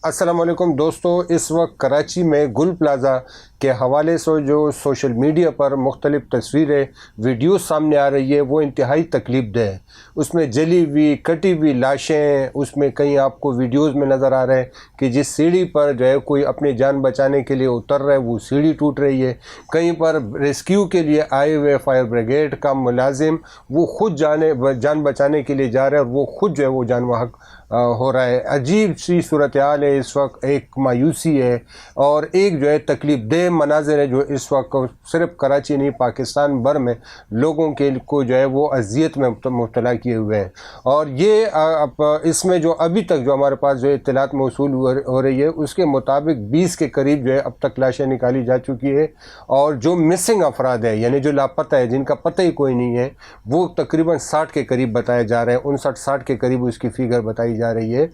السلام علیکم دوستو، اس وقت کراچی میں گل پلازا کے حوالے سے جو سوشل میڈیا پر مختلف تصویریں ویڈیوز سامنے آ رہی ہے وہ انتہائی تکلیف دہ ہے۔ اس میں جلی ہوئی کٹی ہوئی لاشیں، اس میں کہیں آپ کو ویڈیوز میں نظر آ رہے ہیں کہ جس سیڑھی پر جو ہے کوئی اپنی جان بچانے کے لیے اتر رہا ہے وہ سیڑھی ٹوٹ رہی ہے، کہیں پر ریسکیو کے لیے آئے ہوئے فائر بریگیڈ کا ملازم وہ خود جان بچانے کے لیے جا رہا ہے اور وہ خود جو ہے وہ جان بحق ہو رہا ہے۔ عجیب سی صورتحال ہے اس وقت، ایک مایوسی ہے اور ایک جو ہے تکلیف دہ مناظر ہے جو اس وقت صرف کراچی نہیں پاکستان بھر میں لوگوں کو جو ہے وہ اذیت میں مبتلا کیے ہوئے ہیں۔ اور یہ اس میں جو ابھی تک جو ہمارے پاس جو اطلاعات موصول ہو رہی ہے اس کے مطابق 20 کے قریب جو ہے اب تک لاشیں نکالی جا چکی ہے، اور جو مسنگ افراد ہیں یعنی جو لاپتہ ہے، جن کا پتہ ہی کوئی نہیں ہے، وہ تقریباً 60 کے قریب بتائے جا رہے ہیں، 59-60 کے قریب اس کی فگر بتائی جا رہی ہے۔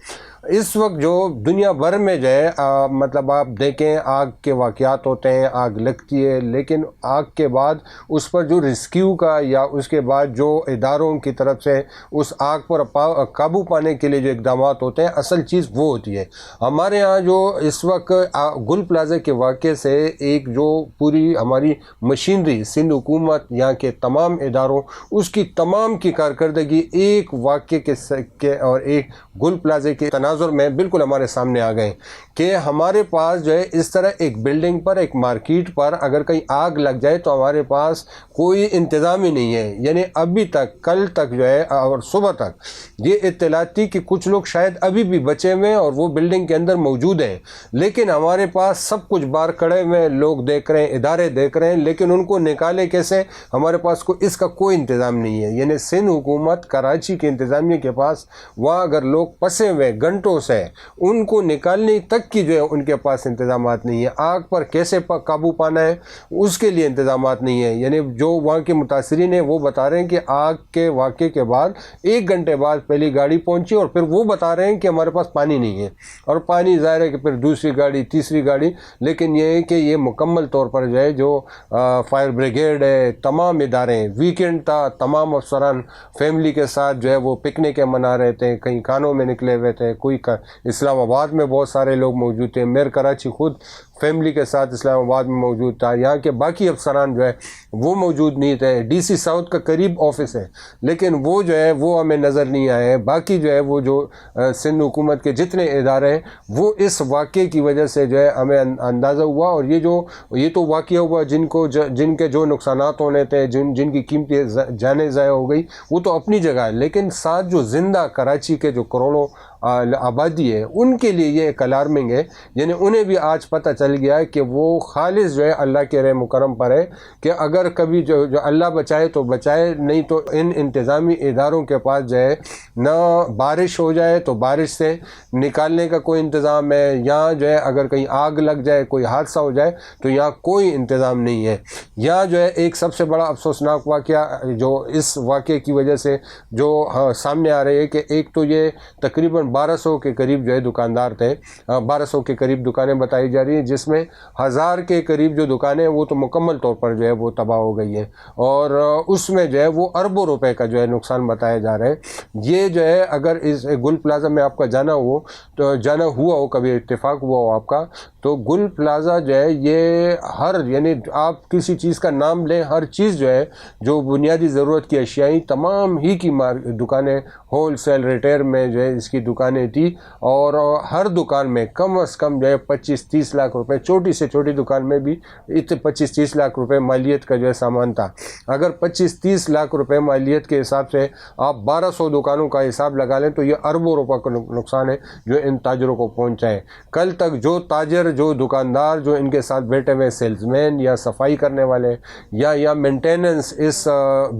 اس وقت جو دنیا بھر میں جو ہے مطلب آپ دیکھیں آگ کے واقعات ہوتے ہیں، آگ لگتی ہے، لیکن آگ کے بعد اس پر جو ریسکیو کا یا اس کے بعد جو اداروں کی طرف سے اس آگ پر قابو پانے کے لیے جو اقدامات ہوتے ہیں، اصل چیز وہ ہوتی ہے۔ ہمارے ہاں جو اس وقت گل پلازا کے واقعے سے ایک جو پوری ہماری مشینری سندھ حکومت یہاں کے تمام اداروں اس کی تمام کی کارکردگی ایک واقعے کے اور ایک گل پلازے کے تناظر میں بالکل ہمارے سامنے آ گئے کہ ہمارے پاس جو ہے اس طرح ایک بلڈنگ پر، ایک مارکیٹ پر اگر کہیں آگ لگ جائے تو ہمارے پاس کوئی انتظام ہی نہیں ہے۔ یعنی ابھی تک، کل تک جو ہے اور صبح تک یہ اطلاعات تھی کہ کچھ لوگ شاید ابھی بھی بچے ہوئے ہیں اور وہ بلڈنگ کے اندر موجود ہیں، لیکن ہمارے پاس سب کچھ باہر کھڑے ہوئے لوگ دیکھ رہے ہیں، ادارے دیکھ رہے ہیں، لیکن ان کو نکالے کیسے؟ ہمارے پاس اس کا کوئی انتظام نہیں ہے۔ یعنی سندھ حکومت، کراچی کی انتظامیہ کے پاس وہاں اگر لوگ پھنسے ہوئے گھنٹوں سے، ان کو نکالنے تک کی جو ہے ان کے پاس انتظامات نہیں ہے۔ آگ پر کیسے قابو پانا ہے اس کے لیے انتظامات نہیں ہے۔ یعنی جو وہاں کے متاثرین ہیں وہ بتا رہے ہیں کہ آگ کے واقعے کے بعد 1 گھنٹے بعد پہلی گاڑی پہنچی اور پھر وہ بتا رہے ہیں کہ ہمارے پاس پانی نہیں ہے، اور پانی ظاہر ہے کہ پھر دوسری گاڑی، تیسری گاڑی، لیکن یہ ہے کہ یہ مکمل طور پر جو ہے جو فائر بریگیڈ ہے، تمام ادارے، ویکینڈ تھا، تمام افسران فیملی کے ساتھ جو ہے وہ پکنک منا رہے تھے، کہیں کانوں میں نکلے ہوئے تھے، کوئی اسلام آباد میں بہت سارے لوگ موجود تھے، میر کراچی خود فیملی کے ساتھ اسلام آباد میں موجود تھا، یہاں کے باقی افسران جو ہے وہ موجود نہیں تھے، ڈی سی ساؤتھ کا قریب آفس ہے لیکن وہ جو ہے وہ ہمیں نظر نہیں آئے۔ باقی جو ہے وہ جو سندھ حکومت کے جتنے ادارے ہیں وہ اس واقعے کی وجہ سے جو ہے ہمیں اندازہ ہوا، اور یہ تو واقعہ ہوا جن کے جو نقصانات ہونے تھے، جن کی قیمتی جانیں ضائع ہو گئی، وہ تو اپنی جگہ ہے، لیکن ساتھ جو زندہ کراچی کے جو کروڑوں آبادی ہے ان کے لیے یہ ایک الارمنگ ہے۔ یعنی انہیں بھی آج پتہ چل گیا ہے کہ وہ خالص جو ہے اللہ کے رحم و کرم پر ہے کہ اگر کبھی جو اللہ بچائے تو بچائے، نہیں تو ان انتظامی اداروں کے پاس جو ہے نہ بارش ہو جائے تو بارش سے نکالنے کا کوئی انتظام ہے، یہاں جو ہے اگر کہیں آگ لگ جائے، کوئی حادثہ ہو جائے تو یہاں کوئی انتظام نہیں ہے۔ یہاں جو ہے ایک سب سے بڑا افسوسناک واقعہ جو اس واقعے کی وجہ سے جو سامنے آ رہی ہے کہ ایک تو یہ تقریباً 1200 کے قریب جو ہے دکاندار تھے، 1200 کے قریب دکانیں بتائی جا رہی ہیں، جس میں 1000 کے قریب جو دکانیں وہ تو مکمل طور پر جو ہے وہ تباہ ہو گئی ہیں، اور اس میں جو ہے وہ اربوں روپے کا جو ہے نقصان بتایا جا رہا ہے۔ یہ جو ہے اگر اس گل پلازا میں آپ کا جانا ہوا ہو، کبھی اتفاق ہوا ہو آپ کا، تو گل پلازا جو ہے یہ یعنی آپ کسی چیز کا نام لیں، ہر چیز جو ہے جو بنیادی ضرورت کی اشیاء تمام ہی کی دکانیں، ہول سیل ریٹیل میں جو ہے اس کی دکانیں تھی، اور ہر دکان میں کم از کم جو ہے 25-30 لاکھ روپے، چھوٹی سے چھوٹی دکان میں بھی 25-30 لاکھ روپے مالیت کا جو ہے سامان تھا۔ اگر 25-30 لاکھ روپے مالیت کے حساب سے آپ 1200 دکانوں کا حساب لگا لیں تو یہ اربوں روپے کا نقصان ہے جو ان تاجروں کو پہنچا ہے۔ کل تک جو تاجر، جو دکاندار، جو ان کے ساتھ بیٹھے ہوئے سیلز مین یا صفائی کرنے والے یا مینٹیننس اس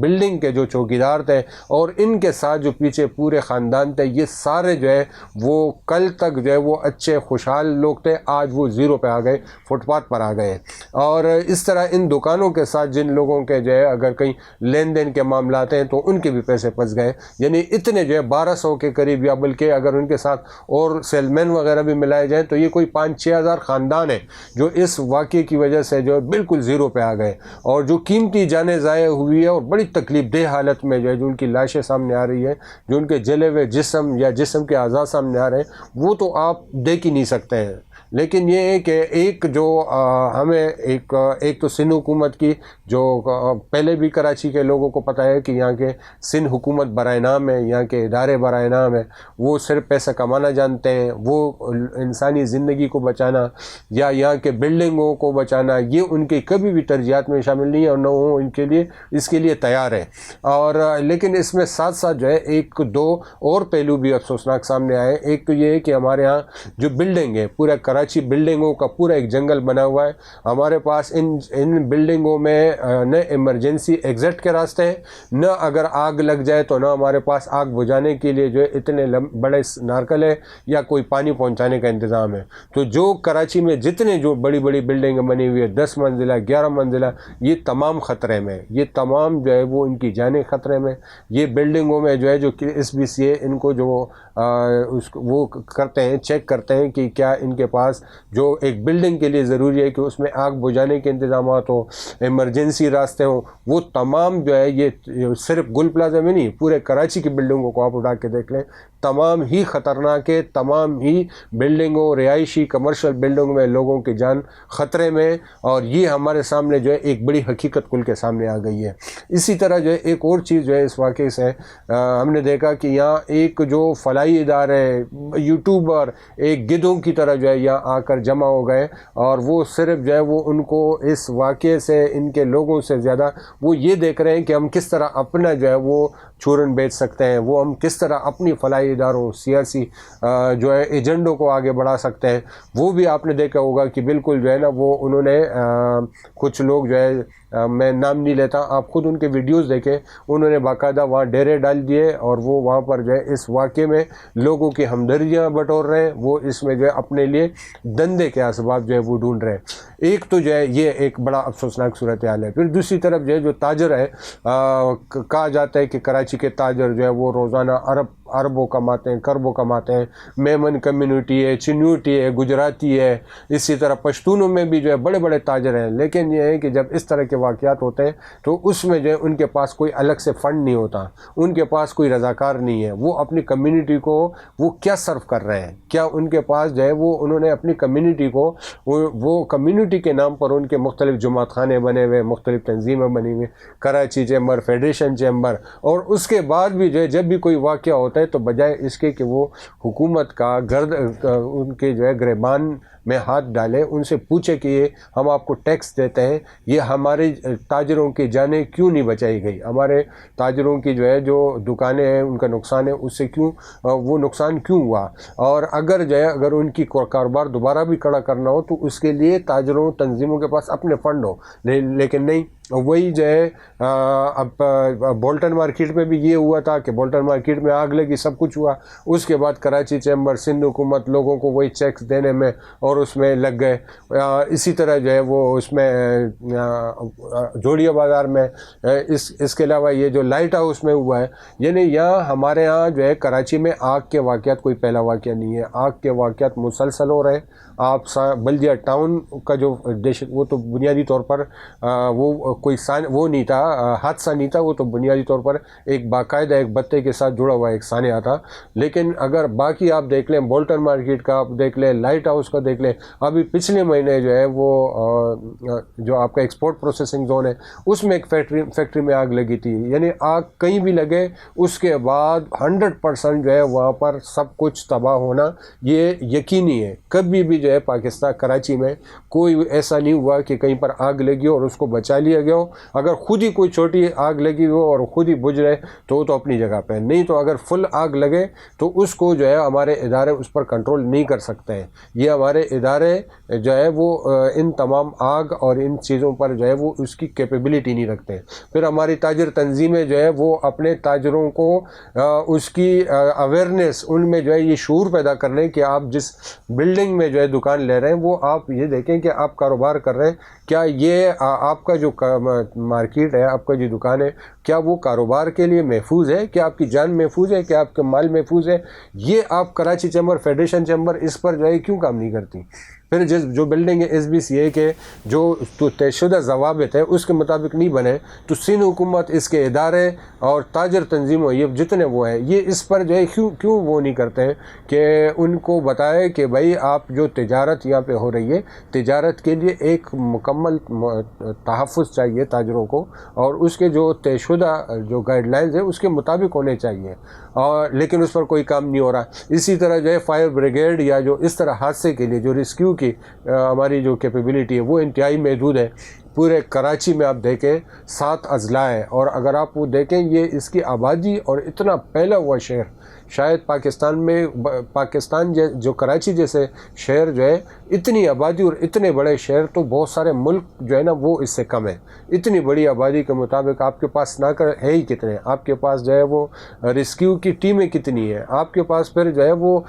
بلڈنگ کے جو چوکیدار تھے، اور ان کے ساتھ جو پیچھے پورے خاندان تھے، یہ سارے جو ہے وہ کل تک جو ہے وہ اچھے خوشحال لوگ تھے، آج وہ زیرو پہ آ گئے، فٹ پاتھ پر آ گئے۔ اور اس طرح ان دکانوں کے ساتھ جن لوگوں کے جو ہے اگر کہیں لین دین کے معاملات ہیں تو ان کے بھی پیسے پھنس گئے۔ یعنی اتنے جو ہے 1200 کے قریب، یا بلکہ اگر ان کے ساتھ اور سیل مین وغیرہ بھی ملائے جائیں تو یہ کوئی 5-6 ہزار خاندان ہیں جو اس واقعے کی وجہ سے جو ہے بالکل زیرو پہ آ گئے، اور جو قیمتی جانیں ضائع ہوئی ہے اور بڑی تکلیف دہ حالت میں جو ہے جو ان کی لاشیں سامنے آ رہی ہے، جو ان کے جلے ہوئے جسم یا جسم کے اعضاء سامنے آ رہے ہیں، وہ تو آپ دیکھ ہی نہیں سکتے ہیں۔ لیکن یہ ہے کہ ایک جو ہمیں ایک تو سندھ حکومت کی جو پہلے بھی کراچی کے لوگوں کو پتہ ہے کہ یہاں کے سندھ حکومت برائے نام ہے، یہاں کے ادارے برائے نام ہے، وہ صرف پیسہ کمانا جانتے ہیں، وہ انسانی زندگی کو بچانا یا یہاں کے بلڈنگوں کو بچانا یہ ان کے کبھی بھی ترجیحات میں شامل نہیں ہے، اور نہ وہ ان کے لیے اس کے لیے تیار ہے۔ اور لیکن اس میں ساتھ ساتھ جو ہے ایک دو اور پہلو بھی افسوسناک سامنے آئے۔ ایک تو یہ ہے کہ ہمارے ہاں جو بلڈنگ ہے، پورا کراچی بلڈنگوں کا پورا ایک جنگل بنا ہوا ہے۔ ہمارے پاس ان بلڈنگوں میں نہ ایمرجنسی ایگزٹ کے راستے ہیں، نہ اگر آگ لگ جائے تو نہ ہمارے پاس آگ بجھانے کے لیے جو ہے اتنے بڑے نارکل ہے یا کوئی پانی پہنچانے کا انتظام ہے۔ تو جو کراچی میں جتنے جو بڑی بڑی بلڈنگیں بنی ہوئی ہے، 10 منزلہ 11 منزلہ، یہ تمام خطرے میں، یہ تمام جو ہے وہ ان کی جانیں خطرے میں۔ یہ بلڈنگوں میں جو ہے جو SBCA ان کو جو وہ کرتے ہیں، چیک کرتے ہیں کہ کیا ان کے پاس جو ایک بلڈنگ کے لیے ضروری ہے کہ اس میں آگ بجھانے کے انتظامات ہوں، ایمرجنسی راستے ہوں، وہ تمام جو ہے یہ صرف گل پلازا میں نہیں، پورے کراچی کی بلڈنگوں کو آپ اٹھا کے دیکھ لیں، تمام ہی خطرناک ہے، تمام ہی بلڈنگوں، رہائشی کمرشل بلڈنگوں میں لوگوں کی جان خطرے میں، اور یہ ہمارے سامنے جو ہے ایک بڑی حقیقت کھل کے سامنے آ گئی ہے۔ اسی طرح جو ہے ایک اور چیز جو ہے اس واقعے سے ہم نے دیکھا کہ یہاں ایک جو فلاحی ادارے، یوٹیوبر ایک گدھوں کی طرح جو ہے یہاں آ کر جمع ہو گئے، اور وہ صرف جو ہے وہ ان کو اس واقعے سے ان کے لوگوں سے زیادہ وہ یہ دیکھ رہے ہیں کہ ہم کس طرح اپنا جو ہے وہ چورن بیچ سکتے ہیں، وہ ہم کس طرح اپنی فلاحی اداروں، سیاسی جو ہے ایجنڈوں کو آگے بڑھا سکتے ہیں۔ وہ بھی آپ نے دیکھا ہوگا کہ بالکل جو ہے نا وہ انہوں نے کچھ لوگ جو ہے میں نام نہیں لیتا، آپ خود ان کے ویڈیوز دیکھیں، انہوں نے باقاعدہ وہاں ڈیرے ڈال دیے، اور وہ وہاں پر جو ہے اس واقعے میں لوگوں کی ہمدردیاں بٹور رہے ہیں، وہ اس میں جو ہے اپنے لیے دندے کے اسباب جو ہے وہ ڈھونڈ رہے ہیں۔ ایک تو جو ہے یہ ایک بڑا افسوسناک صورتحال ہے۔ پھر دوسری طرف جو ہے جو تاجر ہے، کہا جاتا ہے کہ کراچی کے تاجر جو ہے وہ روزانہ اربوں کماتے ہیں، کربوں کماتے ہیں۔ میمن کمیونٹی ہے، چنوٹی ہے، گجراتی ہے، اسی طرح پشتونوں میں بھی جو ہے بڑے بڑے تاجر ہیں۔ لیکن یہ ہے کہ جب اس طرح کے واقعات ہوتے ہیں تو اس میں جو ہے ان کے پاس کوئی الگ سے فنڈ نہیں ہوتا، ان کے پاس کوئی رضاکار نہیں ہے، وہ اپنی کمیونٹی کو وہ کیا سرو کر رہے ہیں، کیا ان کے پاس جو ہے وہ انہوں نے اپنی کمیونٹی کو وہ کمیونٹی کے نام پر ان کے مختلف جماعت خانے بنے ہوئے، مختلف تنظیمیں بنی ہوئی، کراچی چیمبر، فیڈریشن چیمبر، اور اس کے بعد بھی جو ہے جب بھی کوئی واقعہ ہوتا ہے تو بجائے اس کے کہ وہ حکومت کا ان کے جو ہے گریبان میں ہاتھ ڈالے، ان سے پوچھے کہ یہ ہم آپ کو ٹیکس دیتے ہیں، یہ ہمارے تاجروں کی جانیں کیوں نہیں بچائی گئی، ہمارے تاجروں کی جو ہے جو دکانیں ہیں ان کا نقصان ہے، اس سے کیوں وہ نقصان کیوں ہوا، اور اگر جو ہے اگر ان کی کاروبار دوبارہ بھی کھڑا کرنا ہو تو اس کے لیے تاجروں تنظیموں کے پاس اپنے فنڈ ہو، لیکن نہیں۔ وہی جو ہے اب بولٹن مارکیٹ میں بھی یہ ہوا تھا کہ بولٹن مارکیٹ میں آگ لگی، سب کچھ ہوا، اس کے بعد کراچی چیمبر، سندھ حکومت لوگوں کو وہی چیکس دینے میں اور اس میں لگ گئے۔ اسی طرح جو ہے وہ اس میں جوڑیہ بازار میں، اس کے علاوہ یہ جو لائٹ ہاؤس میں ہوا ہے، یعنی یہاں ہمارے ہاں جو ہے کراچی میں آگ کے واقعات کوئی پہلا واقعہ نہیں ہے، آگ کے واقعات مسلسل ہو رہے ہیں۔ آپ بلدیہ ٹاؤن کا جو وہ تو بنیادی طور پر وہ کوئی وہ نہیں تھا، حادثہ نہیں تھا، وہ تو بنیادی طور پر ایک باقاعدہ ایک بتے کے ساتھ جڑا ہوا ایک سانحہ تھا۔ لیکن اگر باقی آپ دیکھ لیں، بولٹن مارکیٹ کا آپ دیکھ لیں، لائٹ ہاؤس کا دیکھ لیں، ابھی پچھلے مہینے جو ہے وہ جو آپ کا ایکسپورٹ پروسیسنگ زون ہے اس میں ایک فیکٹری میں آگ لگی تھی، یعنی آگ کہیں بھی لگے اس کے بعد 100% جو ہے وہاں پر سب کچھ تباہ ہونا یہ یقینی ہے۔ کبھی بھی جو ہے پاکستان کراچی میں کوئی ایسا نہیں ہوا کہ کہیں پر آگ لگی ہو اور اس کو بچا لیا گیا ہو۔ اگر خود ہی کوئی چھوٹی آگ لگی ہو اور خود ہی بجھ رہے تو وہ تو اپنی جگہ پہ، نہیں تو اگر فل آگ لگے تو اس کو جو ہے ہمارے ادارے اس پر کنٹرول نہیں کر سکتے ہیں۔ یہ ہمارے ادارے جو ہے وہ ان تمام آگ اور ان چیزوں پر جو ہے وہ اس کی کیپیبلٹی نہیں رکھتے ہیں۔ پھر ہماری تاجر تنظیمیں جو ہے وہ اپنے تاجروں کو اس کی اویئرنیس، ان میں جو ہے یہ شعور پیدا کر رہے ہیں کہ آپ جس بلڈنگ میں جو ہے دکان لے رہے ہیں وہ آپ یہ دیکھیں کہ آپ کاروبار کر رہے ہیں، کیا یہ آپ کا جو مارکیٹ ہے، آپ کا جو دکان ہے، کیا وہ کاروبار کے لیے محفوظ ہے، کیا آپ کی جان محفوظ ہے، کیا آپ کا مال محفوظ ہے؟ یہ آپ کراچی چیمبر، فیڈریشن چیمبر اس پر جو ہے کیوں کام نہیں کرتی؟ پھر جو بلڈنگ SBCA کے جو طے شدہ ضوابط ہے اس کے مطابق نہیں بنے تو سندھ حکومت اس کے ادارے اور تاجر تنظیموں یہ جتنے وہ ہیں یہ اس پر جو ہے کیوں وہ نہیں کرتے ہیں کہ ان کو بتائے کہ بھائی آپ جو تجارت یہاں پہ ہو رہی ہے تجارت کے لیے ایک مکمل تحفظ چاہیے تاجروں کو اور اس کے جو طے شدہ جو گائیڈ لائنز ہیں اس کے مطابق ہونے چاہیے اور لیکن اس پر کوئی کام نہیں ہو رہا. اسی طرح جو ہے فائر بریگیڈ یا جو اس طرح حادثے کے لیے جو ریسکیو کی ہماری جو کیپیبلٹی ہے وہ انتہائی محدود ہے. پورے کراچی میں آپ دیکھیں 7 اضلاع ہیں اور اگر آپ وہ دیکھیں یہ اس کی آبادی اور اتنا پھیلا ہوا شہر شاید پاکستان جو کراچی جیسے شہر جو ہے اتنی آبادی اور اتنے بڑے شہر تو بہت سارے ملک جو ہے نا وہ اس سے کم ہے. اتنی بڑی آبادی کے مطابق آپ کے پاس نہ ہے ہی کتنے, آپ کے پاس جو ہے وہ ریسکیو کی ٹیمیں کتنی ہیں, آپ کے پاس پھر جو ہے وہ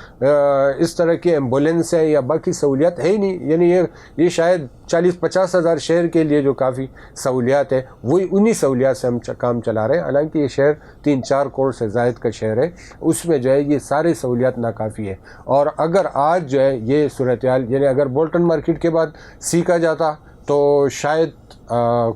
اس طرح کی ایمبولینس ہے یا باقی سہولیات ہے ہی نہیں. یعنی یہ شاید 40-50 ہزار شہر کے لیے جو کافی سہولیات ہے وہی انہی سہولیات سے ہم کام چلا رہے ہیں. حالانکہ یہ شہر 3-4 کروڑ سے زائد کا شہر ہے, اس میں جو ہے یہ ساری سہولیات ناکافی ہے. اور اگر آج جو ہے یہ صورتحال یعنی اگر بولٹن مارکیٹ کے بعد سیکھا جاتا تو شاید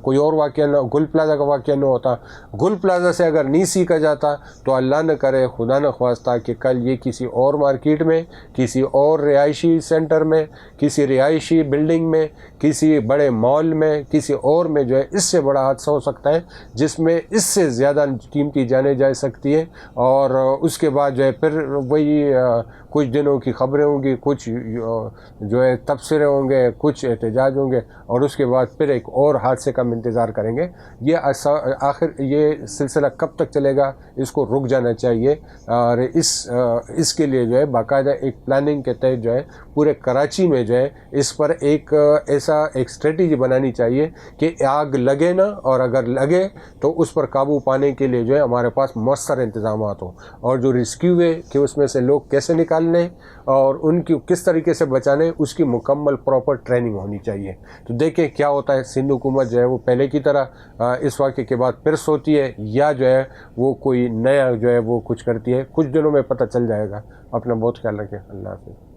کوئی اور واقعہ نہ, گل پلازا کا واقعہ نہ ہوتا. گل پلازا سے اگر نہیں سیکھا جاتا تو اللہ نہ کرے خدا نہ خواستہ کہ کل یہ کسی اور مارکیٹ میں, کسی اور رہائشی سینٹر میں, کسی رہائشی بلڈنگ میں, کسی بڑے مال میں, کسی اور میں جو ہے اس سے بڑا حادثہ ہو سکتا ہے جس میں اس سے زیادہ قیمتی جانیں جا سکتی ہے. اور اس کے بعد جو ہے پھر وہی کچھ دنوں کی خبریں ہوں گی, کچھ جو ہے تبصرے ہوں گے, کچھ احتجاج ہوں گے اور اس کے بعد پھر ایک اور حادثے کا ہم انتظار کریں گے. یہ آخر یہ سلسلہ کب تک چلے گا, اس کو رک جانا چاہیے. اور اس کے لیے جو ہے باقاعدہ ایک پلاننگ کے تحت جو ہے پورے کراچی میں جو ہے اس پر ایک ایسا ایک اسٹریٹجی بنانی چاہیے کہ آگ لگے نا, اور اگر لگے تو اس پر قابو پانے کے لیے جو ہے ہمارے پاس مؤثر انتظامات ہوں. اور جو ریسکیو ہے کہ اس میں سے لوگ کیسے نکالنے اور ان کی کس طریقے سے بچانے, اس کی مکمل پراپر ٹریننگ ہونی چاہیے. تو دیکھیں کیا ہوتا ہے. سندھ حکومت جو ہے وہ پہلے کی طرح اس واقعے کے بعد پھر سوتی ہے یا جو ہے وہ کوئی نیا جو ہے وہ کچھ کرتی ہے. کچھ دنوں میں پتہ چل جائے گا. اپنا بہت خیال رکھیں. اللہ حافظ.